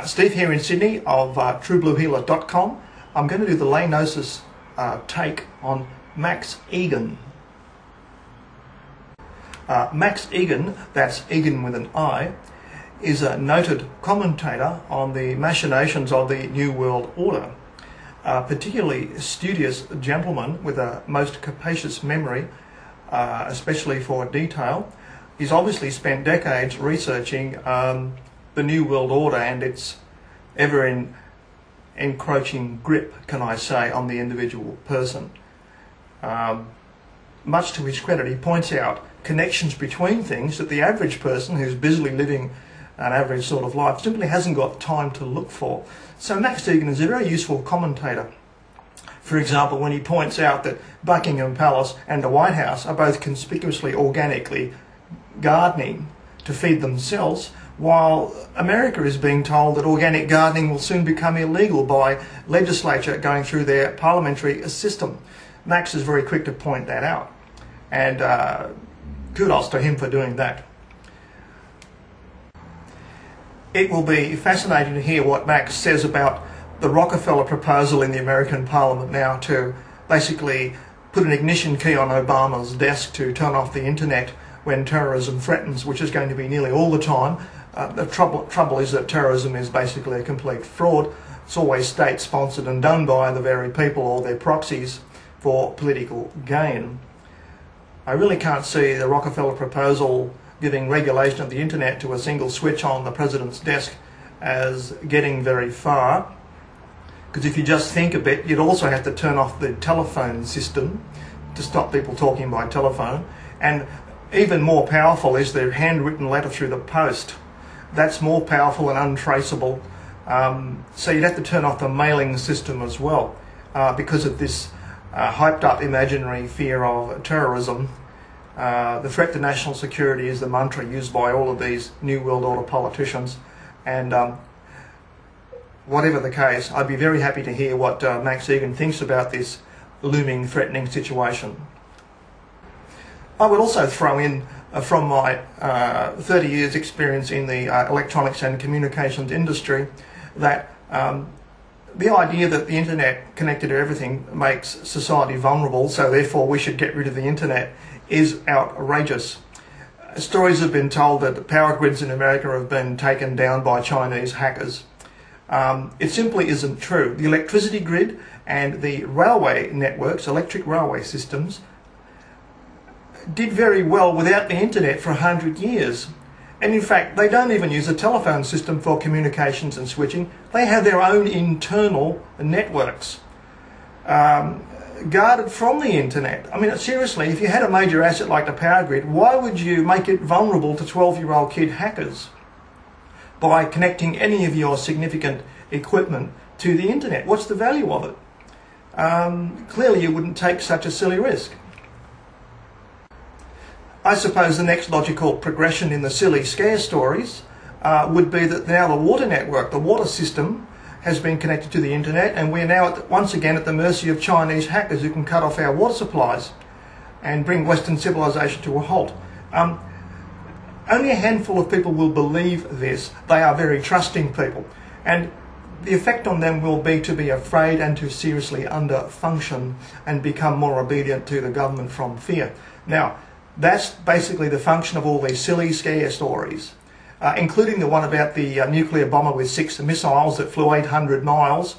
Steve here in Sydney of TrueBlueHealer.com. I'm going to do the lay gnosis take on Max Igan. Max Igan, that's Igan with an I, is a noted commentator on the machinations of the New World Order. A particularly studious gentleman with a most capacious memory, especially for detail. He's obviously spent decades researching the New World Order and its encroaching grip, can I say, on the individual person. Much to his credit, he points out connections between things that the average person who's busily living an average sort of life simply hasn't got time to look for. So Max Igan is a very useful commentator. For example, when he points out that Buckingham Palace and the White House are both conspicuously organically gardening to feed themselves, while America is being told that organic gardening will soon become illegal by legislature going through their parliamentary system. Max is very quick to point that out, and kudos to him for doing that. It will be fascinating to hear what Max says about the Rockefeller proposal in the American Parliament now to basically put an ignition key on Obama's desk to turn off the internet when terrorism threatens, which is going to be nearly all the time. The trouble is that terrorism is basically a complete fraud. It's always state-sponsored and done by the very people or their proxies for political gain. I really can't see the Rockefeller proposal giving regulation of the internet to a single switch on the president's desk as getting very far. Because if you just think a bit, you'd also have to turn off the telephone system to stop people talking by telephone. And even more powerful is the handwritten letter through the post. That's more powerful and untraceable. So you'd have to turn off the mailing system as well because of this hyped up imaginary fear of terrorism. The threat to national security is the mantra used by all of these New World Order politicians. And whatever the case, I'd be very happy to hear what Max Igan thinks about this looming threatening situation. I would also throw in, from my 30 years experience in the electronics and communications industry, that the idea that the internet connected to everything makes society vulnerable, so therefore we should get rid of the internet, is outrageous. Stories have been told that the power grids in America have been taken down by Chinese hackers. It simply isn't true. The electricity grid and the railway networks, electric railway systems, did very well without the internet for 100 years. And in fact, they don't even use a telephone system for communications and switching. They have their own internal networks guarded from the internet. I mean, seriously, if you had a major asset like the power grid, why would you make it vulnerable to 12-year-old kid hackers by connecting any of your significant equipment to the internet? What's the value of it? Clearly you wouldn't take such a silly risk. I suppose the next logical progression in the silly scare stories would be that now the water network, the water system, has been connected to the internet, and we're now once again at the mercy of Chinese hackers who can cut off our water supplies and bring Western civilization to a halt. Only a handful of people will believe this. They are very trusting people, and the effect on them will be to be afraid and to seriously underfunction and become more obedient to the government from fear. Now, that's basically the function of all these silly scare stories, including the one about the nuclear bomber with 6 missiles that flew 800 miles,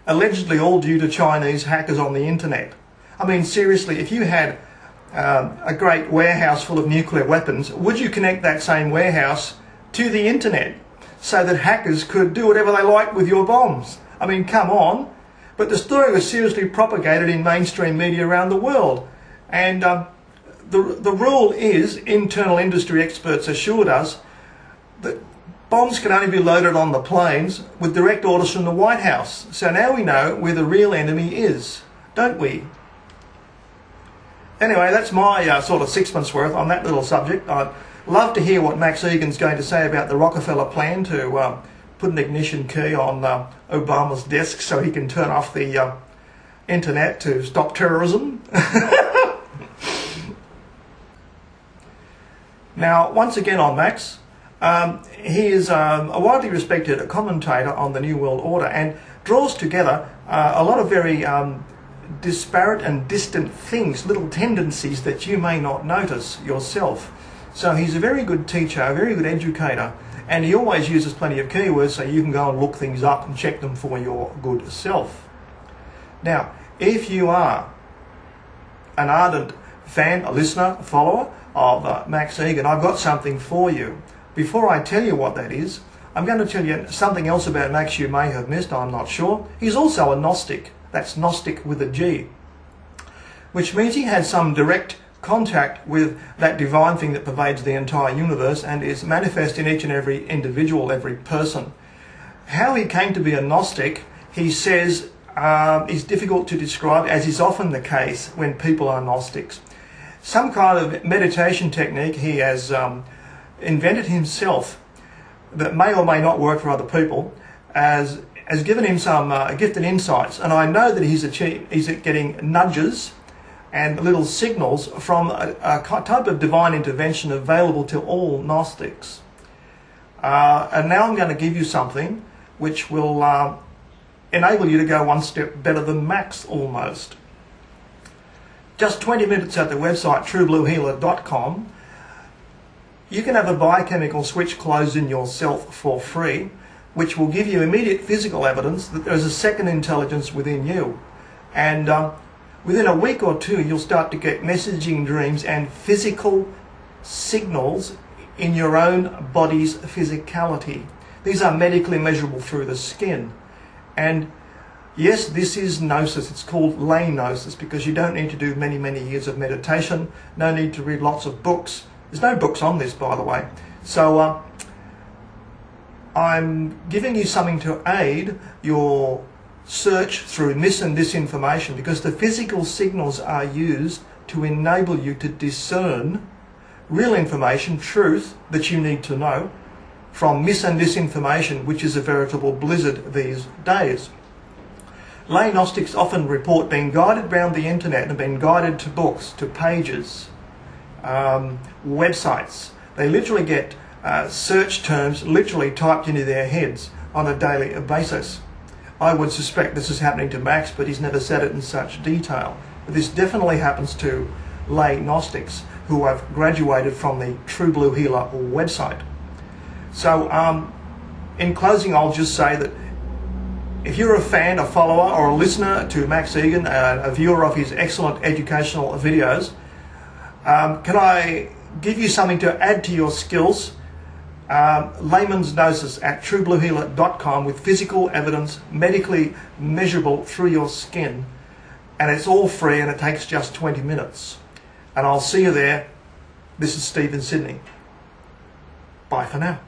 allegedly all due to Chinese hackers on the internet. I mean, seriously, if you had a great warehouse full of nuclear weapons, would you connect that same warehouse to the internet so that hackers could do whatever they like with your bombs? I mean, come on. But the story was seriously propagated in mainstream media around the world. And the rule is, internal industry experts assured us, that bombs can only be loaded on the planes with direct orders from the White House. So now we know where the real enemy is, don't we? Anyway, that's my sort of sixpence worth on that little subject. I'd love to hear what Max Igan's going to say about the Rockefeller plan to put an ignition key on Obama's desk so he can turn off the internet to stop terrorism. Now, once again on Max, He is a widely respected commentator on the New World Order and draws together a lot of very disparate and distant things, little tendencies that you may not notice yourself. So he's a very good teacher, a very good educator, and he always uses plenty of keywords so you can go and look things up and check them for your good self. Now, if you are an ardent fan, a listener, a follower of Max Igan, I've got something for you. Before I tell you what that is, I'm going to tell you something else about Max you may have missed, I'm not sure. He's also a Gnostic. That's Gnostic with a G. Which means he has some direct contact with that divine thing that pervades the entire universe and is manifest in each and every individual, every person. How he came to be a Gnostic, he says, is difficult to describe, as is often the case when people are Gnostics. Some kind of meditation technique he has invented himself that may or may not work for other people has given him some gifted insights, and I know that he's getting nudges and little signals from a type of divine intervention available to all Gnostics. And now I'm going to give you something which will enable you to go one step better than Max almost. Just 20 minutes at the website truebluehealer.com. You can have a biochemical switch closed in yourself for free, which will give you immediate physical evidence that there is a second intelligence within you. And within a week or two, you'll start to get messaging dreams and physical signals in your own body's physicality. These are medically measurable through the skin. And yes, this is gnosis. It's called lay gnosis because you don't need to do many, many years of meditation. No need to read lots of books. There's no books on this, by the way. So I'm giving you something to aid your search through mis and disinformation, because the physical signals are used to enable you to discern real information, truth that you need to know, from mis and disinformation, which is a veritable blizzard these days. Lay Gnostics often report being guided around the internet and being guided to books, to pages, websites. They literally get search terms literally typed into their heads on a daily basis. I would suspect this is happening to Max, but he's never said it in such detail. But this definitely happens to lay Gnostics who have graduated from the True Blue Healer website. So in closing, I'll just say that if you're a fan, a follower, or a listener to Max Igan, a viewer of his excellent educational videos, can I give you something to add to your skills? Layman's Gnosis at truebluehealer.com with physical evidence, medically measurable through your skin. And it's all free and it takes just 20 minutes. And I'll see you there. This is Steve in Sydney. Bye for now.